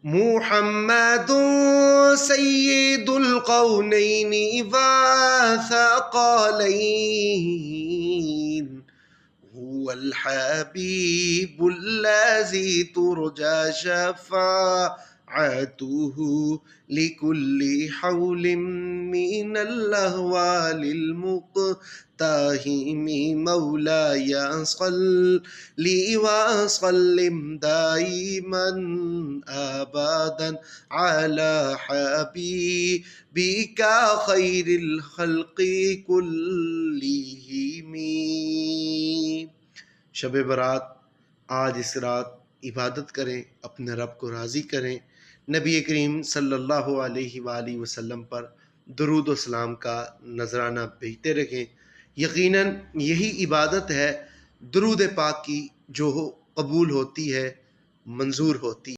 मुहम्मदुन सय्यिदुल कौनैनि व थक़लैन हुवल हबीबुल्लज़ी तुरजा शफ़ाअतुहु लिकुल्लि हौलिम मिनल अहवालिल मुक़्तहिमी मौलाया सल्लि व सल्लिम दाइमन अबदन अला हबीबिका खैरिल खल्क़ि कुल्लिहिम। शब बारात, आज इस रात इबादत करें, अपने रब को राज़ी करें, नबी करीम सल्लल्लाहु अलैहि वसल्लम पर दुरूद व सलाम का नजराना भेजते रहें। यकीनन यही इबादत है दुरूद पाक की, जो कबूल होती है, मंजूर होती है।